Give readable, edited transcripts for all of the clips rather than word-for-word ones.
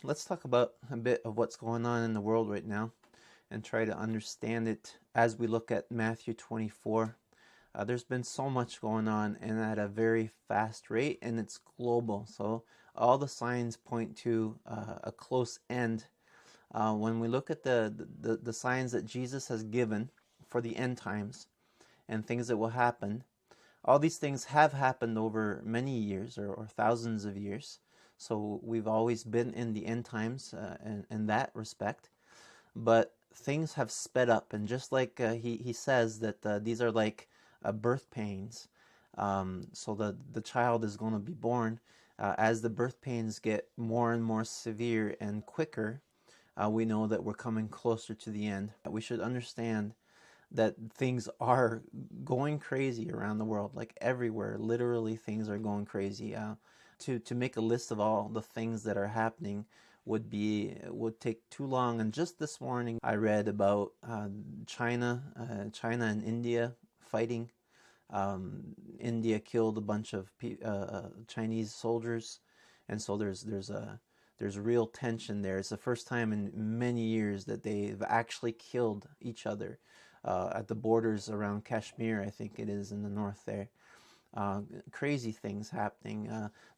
let's talk about a bit of what's going on in the world right now and try to understand it as we look at Matthew 24. There's been so much going on and at a very fast rate, and it's global. So all the signs point to a close end. When we look at the signs that Jesus has given for the end times and things that will happen, all these things have happened over many years or thousands of years. So we've always been in the end times in that respect. But things have sped up. And just like he says that these are like birth pains. So the child is going to be born. As the birth pains get more and more severe and quicker, we know that we're coming closer to the end. We should understand that things are going crazy around the world, like everywhere. Literally, things are going crazy. To make a list of all the things that are happening would take too long. And just this morning, I read about China and India fighting. India killed a bunch of Chinese soldiers, and so there's real tension there. It's the first time in many years that they've actually killed each other at the borders around Kashmir, I think it is, in the north there. Crazy things happening.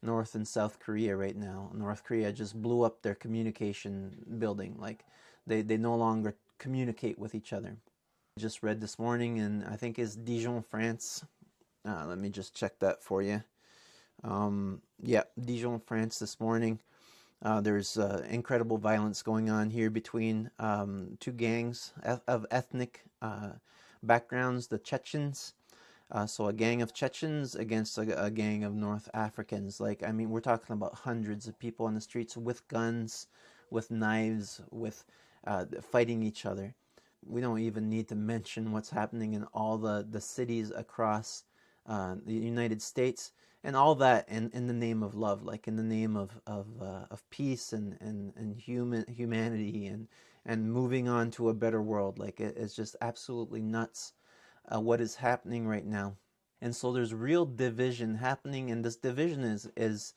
North and South Korea right now. North Korea just blew up their communication building. Like they no longer communicate with each other. Just read this morning, and I think it's Dijon, France. Let me just check that for you. Yeah, Dijon, France this morning. There's incredible violence going on here between two gangs of ethnic backgrounds, the Chechens. So a gang of Chechens against a gang of North Africans. We're talking about hundreds of people on the streets with guns, with knives, with fighting each other. We don't even need to mention what's happening in all the cities across the United States, and all that in the name of love, like in the name of peace and humanity and moving on to a better world. Like it's just absolutely nuts what is happening right now. And so there's real division happening, and this division is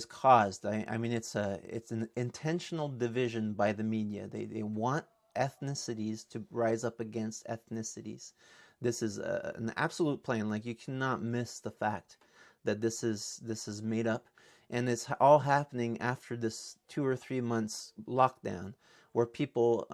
caused. It's an intentional division by the media. They want ethnicities to rise up against ethnicities. This is an absolute plan. Like, you cannot miss the fact that this is made up, and it's all happening after this 2 or 3 months lockdown, where people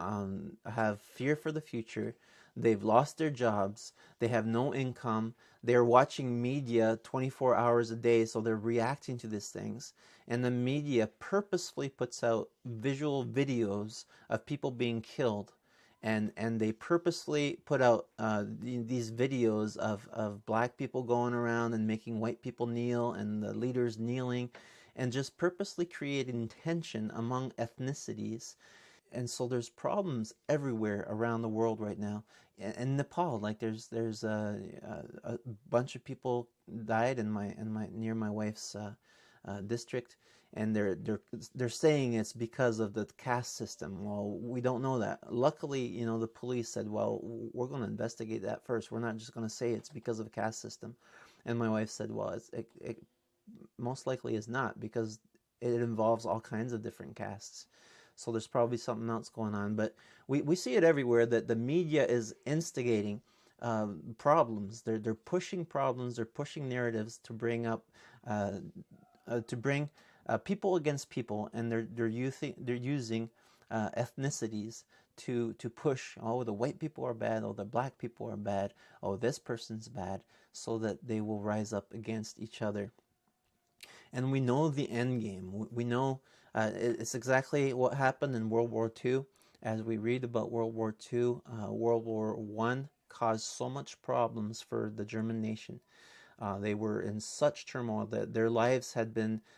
have fear for the future. They've lost their jobs. They have no income. They're watching media 24 hours a day, so they're reacting to these things. And the media purposefully puts out visual videos of people being killed. And they purposely put out these videos of black people going around and making white people kneel, and the leaders kneeling, and just purposely creating tension among ethnicities. And so there's problems everywhere around the world right now. In Nepal, like there's a bunch of people died in my near my wife's district, and they're saying it's because of the caste system. Well, we don't know that. Luckily, the police said, well, we're going to investigate that first. We're not just going to say it's because of the caste system. And my wife said, well, it most likely is not, because it involves all kinds of different castes. So there's probably something else going on. But we see it everywhere, that the media is instigating problems. They're pushing problems. They're pushing narratives to bring up people against people, and they're using ethnicities to push. Oh, the white people are bad. Oh, the black people are bad. Oh, this person's bad, so that they will rise up against each other. And we know the end game. We know it's exactly what happened in World War II. As we read about World War II, World War I caused so much problems for the German nation. They were in such turmoil that their lives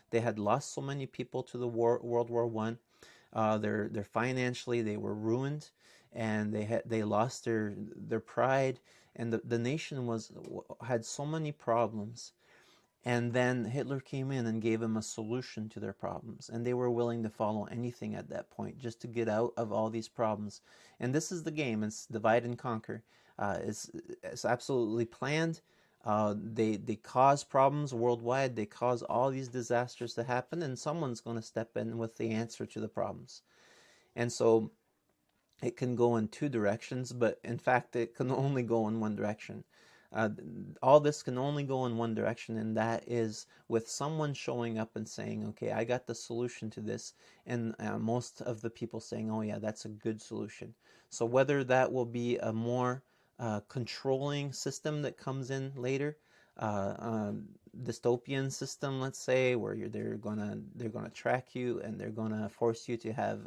they had lost so many people to the World War I. Their financially, they were ruined, and they lost their pride, and the nation had so many problems. And then Hitler came in and gave them a solution to their problems. And they were willing to follow anything at that point just to get out of all these problems. And this is the game. It's divide and conquer. It's absolutely planned. They cause problems worldwide. They cause all these disasters to happen, and someone's going to step in with the answer to the problems. And so it can go in two directions, but in fact, it can only go in one direction. Uh, all this can only go in one direction, and that is with someone showing up and saying, okay, I got the solution to this, and most of the people saying, oh yeah, that's a good solution. So whether that will be a more controlling system that comes in later, dystopian system, let's say, where they're gonna track you, and they're gonna force you to have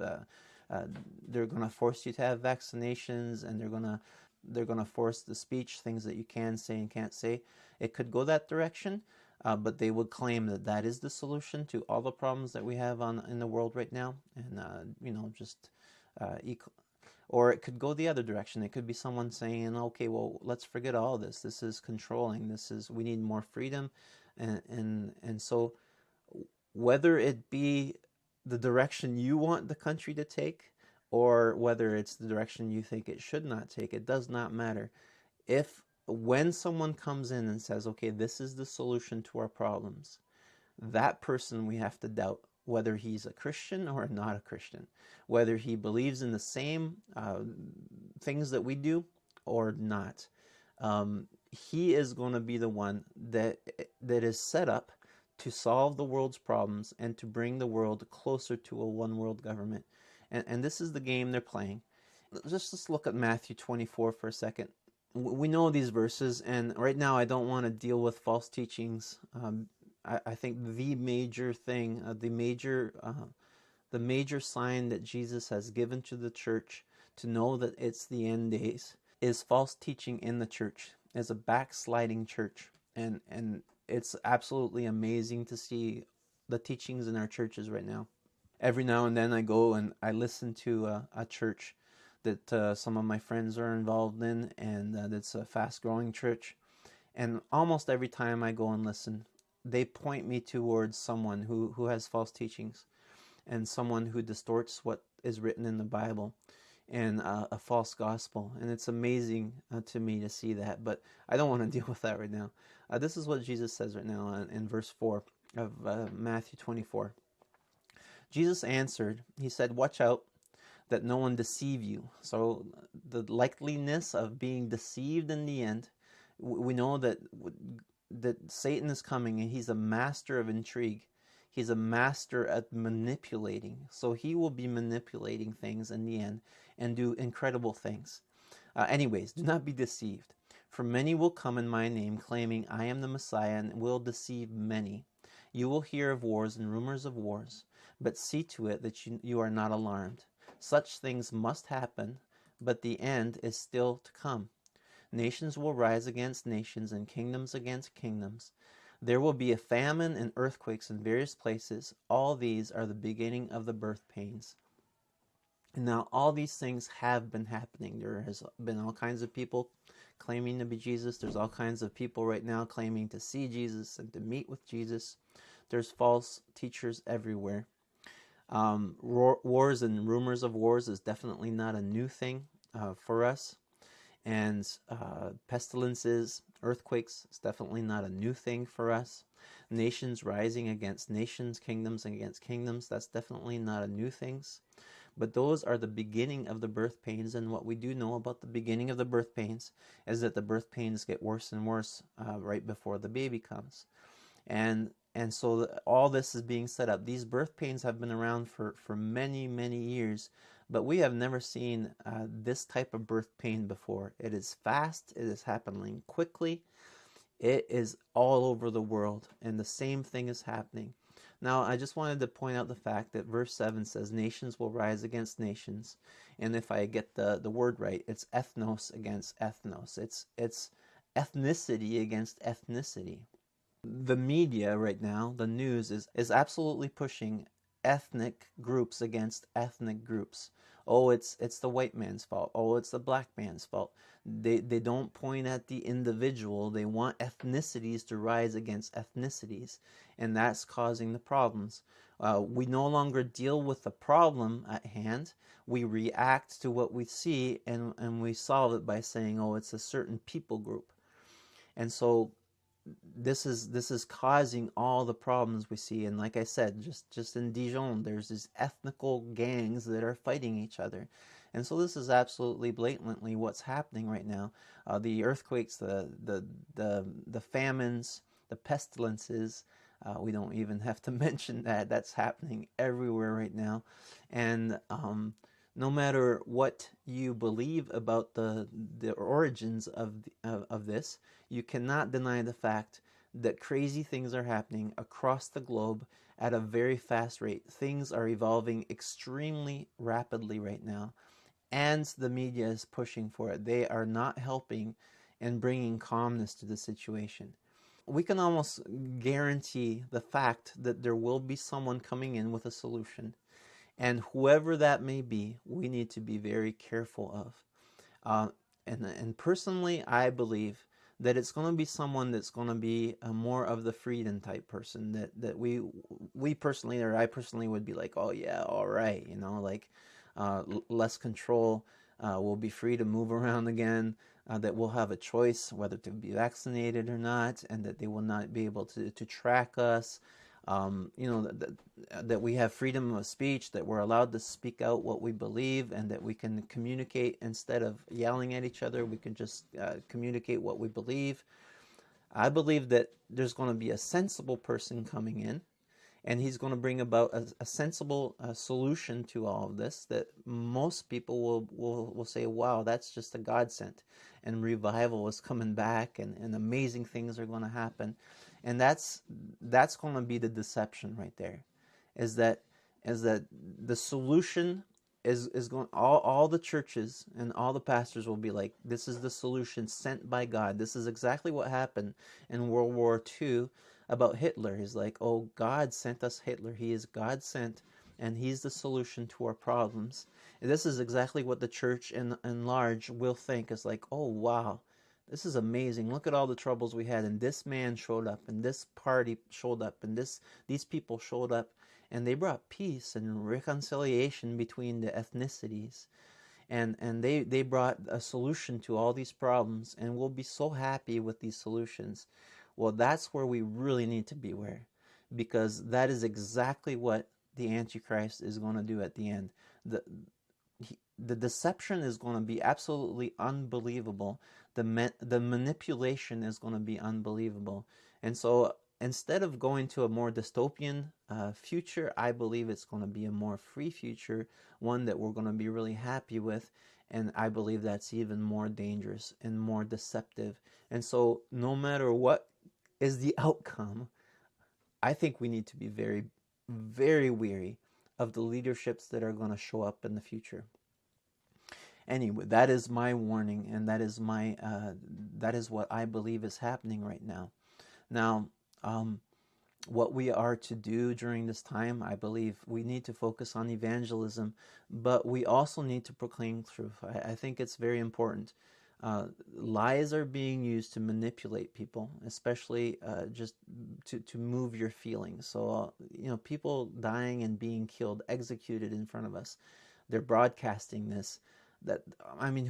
vaccinations, and they're gonna force the speech, things that you can say and can't say. It could go that direction, but they would claim that that is the solution to all the problems that we have in the world right now, and just or it could go the other direction. It could be someone saying, okay, well, let's forget all this. This is controlling. We need more freedom. And so whether it be the direction you want the country to take, or whether it's the direction you think it should not take, it does not matter. When someone comes in and says, okay, this is the solution to our problems, that person we have to doubt whether he's a Christian or not a Christian, whether he believes in the same things that we do or not. He is going to be the one that is set up to solve the world's problems and to bring the world closer to a one world government. And this is the game they're playing. Let's look at Matthew 24 for a second. We know these verses, and right now I don't want to deal with false teachings. I think the major thing, the major sign that Jesus has given to the church to know that it's the end days is false teaching in the church, as a backsliding church. And it's absolutely amazing to see the teachings in our churches right now. Every now and then I go and I listen to a church that some of my friends are involved in, and that's a fast-growing church. And almost every time I go and listen, they point me towards someone who has false teachings, and someone who distorts what is written in the Bible, and a false gospel. And it's amazing to me to see that, but I don't want to deal with that right now. This is what Jesus says right now in verse 4 of Matthew 24. Jesus answered, he said, watch out that no one deceive you. So the likeliness of being deceived in the end, we know that Satan is coming, and he's a master of intrigue. He's a master at manipulating. So he will be manipulating things in the end and do incredible things. Anyways, do not be deceived. For many will come in my name, claiming I am the Messiah, and will deceive many. You will hear of wars and rumors of wars, but see to it that you are not alarmed. Such things must happen, but the end is still to come. Nations will rise against nations, and kingdoms against kingdoms. There will be a famine and earthquakes in various places. All these are the beginning of the birth pains. Now, all these things have been happening. There has been all kinds of people claiming to be Jesus. There's all kinds of people right now claiming to see Jesus and to meet with Jesus. There's false teachers everywhere. Wars and rumors of wars is definitely not a new thing for us. And pestilences, earthquakes, is definitely not a new thing for us. Nations rising against nations, kingdoms against kingdoms, that's definitely not a new thing. But those are the beginning of the birth pains, and what we do know about the beginning of the birth pains is that the birth pains get worse and worse right before the baby comes. And so all this is being set up. These birth pains have been around for many, many years, but we have never seen this type of birth pain before. It is fast. It is happening quickly. It is all over the world, and the same thing is happening. Now, I just wanted to point out the fact that verse 7 says, nations will rise against nations. And if I get the word right, it's ethnos against ethnos. It's ethnicity against ethnicity. The media right now, the news, is absolutely pushing ethnic groups against ethnic groups. Oh, it's the white man's fault. Oh, it's the black man's fault. They don't point at the individual. They want ethnicities to rise against ethnicities, and that's causing the problems. We no longer deal with the problem at hand. We react to what we see, and we solve it by saying, oh, it's a certain people group. And so this is causing all the problems we see. And like I said, just in Dijon, there's these ethnical gangs that are fighting each other. And so this is absolutely blatantly what's happening right now. The earthquakes, the famines, the pestilences. We don't even have to mention that. That's happening everywhere right now. And no matter what you believe about the origins of this, you cannot deny the fact that crazy things are happening across the globe at a very fast rate. Things are evolving extremely rapidly right now, and the media is pushing for it. They are not helping in bringing calmness to the situation. We can almost guarantee the fact that there will be someone coming in with a solution. And whoever that may be, we need to be very careful of. And personally, I believe that it's going to be someone that's going to be more of the freedom type person. That we personally, or I personally, would be like, oh yeah, all right, like less control. We'll be free to move around again. That we'll have a choice whether to be vaccinated or not, and that they will not be able to track us. That we have freedom of speech, that we're allowed to speak out what we believe, and that we can communicate instead of yelling at each other. We can just communicate what we believe. I believe that there's going to be a sensible person coming in, and he's going to bring about a sensible solution to all of this that most people will say, wow, that's just a godsend, and revival is coming back, and amazing things are going to happen. And that's going to be the deception right there, is that the solution is going, all the churches and all the pastors will be like, this is the solution sent by God. This is exactly what happened in World War II about Hitler. He's like, oh, God sent us Hitler. He is God sent, and he's the solution to our problems. And this is exactly what the church in large will think, is like, oh wow, this is amazing. Look at all the troubles we had, and this man showed up, and this party showed up, and these people showed up, and they brought peace and reconciliation between the ethnicities, and they brought a solution to all these problems, and we'll be so happy with these solutions. Well, that's where we really need to beware, because that is exactly what the Antichrist is going to do at the end. The deception is going to be absolutely unbelievable. The manipulation is going to be unbelievable. And so instead of going to a more dystopian future, I believe it's going to be a more free future, one that we're going to be really happy with. And I believe that's even more dangerous and more deceptive. And so no matter what is the outcome, I think we need to be very, very wary of the leaderships that are going to show up in the future. Anyway, that is my warning, and that is what I believe is happening right now. Now, what we are to do during this time, I believe we need to focus on evangelism, but we also need to proclaim truth. I think it's very important. Lies are being used to manipulate people, especially just to move your feelings. So, people dying and being killed, executed in front of us. They're broadcasting this.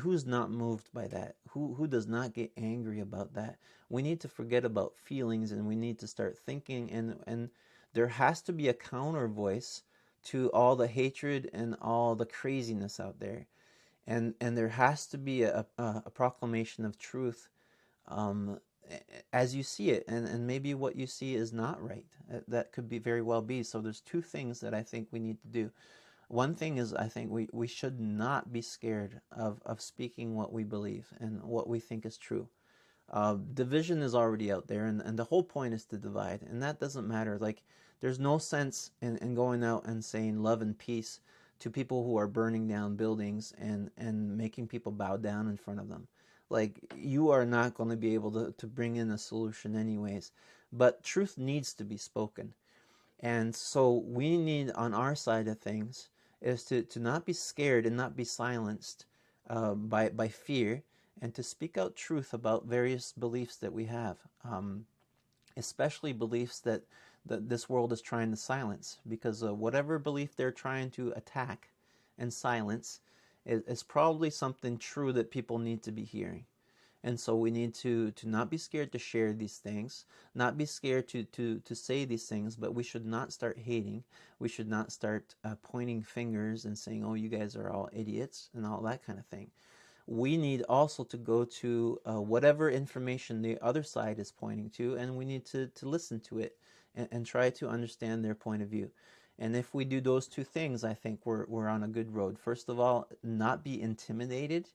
Who's not moved by that? Who does not get angry about that? We need to forget about feelings, and we need to start thinking, and there has to be a counter voice to all the hatred and all the craziness out there. And there has to be a proclamation of truth as you see it. And maybe what you see is not right. That could be very well be. So there's two things that I think we need to do. One thing is, I think we should not be scared of speaking what we believe and what we think is true. Division is already out there, and the whole point is to divide, and that doesn't matter. Like, there's no sense in going out and saying love and peace to people who are burning down buildings and making people bow down in front of them. Like, you are not going to be able to bring in a solution anyways, but truth needs to be spoken. And so we need, on our side of things, is to not be scared and not be silenced by fear, and to speak out truth about various beliefs that we have, especially beliefs that this world is trying to silence, because whatever belief they're trying to attack and silence is probably something true that people need to be hearing. And so we need to not be scared to share these things, not be scared to say these things, but we should not start hating. We should not start pointing fingers and saying, oh, you guys are all idiots and all that kind of thing. We need also to go to whatever information the other side is pointing to, and we need to listen to it and try to understand their point of view. And if we do those two things, I think we're on a good road. First of all, not be intimidated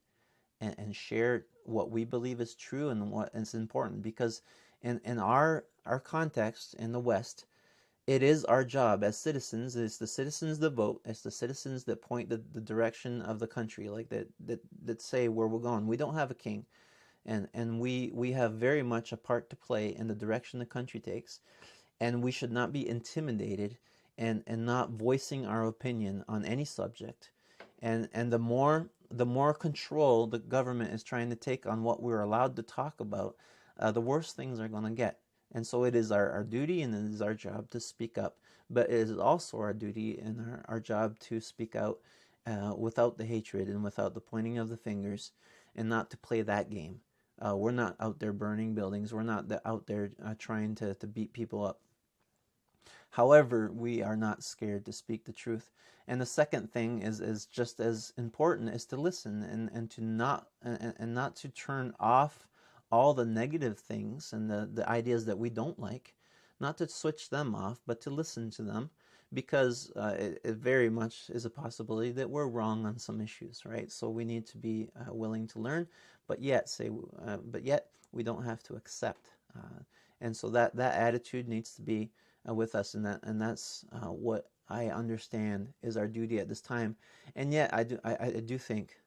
and share what we believe is true and what is important. Because in our context in the West, it is our job as citizens. It's the citizens that vote. It's the citizens that point the direction of the country, like that say where we're going. We don't have a king, and we have very much a part to play in the direction the country takes, and we should not be intimidated and not voicing our opinion on any subject. And the more control the government is trying to take on what we're allowed to talk about, the worse things are going to get. And so it is our duty and it is our job to speak up. But it is also our duty and our job to speak out without the hatred and without the pointing of the fingers, and not to play that game. We're not out there burning buildings. We're not out there trying to beat people up. However, we are not scared to speak the truth. And the second thing is just as important, is to listen and to not to turn off all the negative things and the ideas that we don't like, not to switch them off, but to listen to them, because it very much is a possibility that we're wrong on some issues, right? So we need to be willing to learn, but yet we don't have to accept. And so that attitude needs to be with us, and that's what I understand is our duty at this time. And yet I do think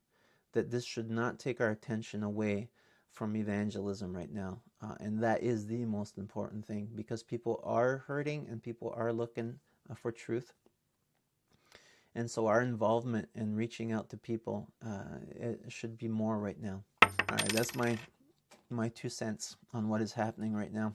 that this should not take our attention away from evangelism right now, and that is the most important thing, because people are hurting and people are looking for truth. And so our involvement in reaching out to people it should be more right now. All right, that's my 2 cents on what is happening right now.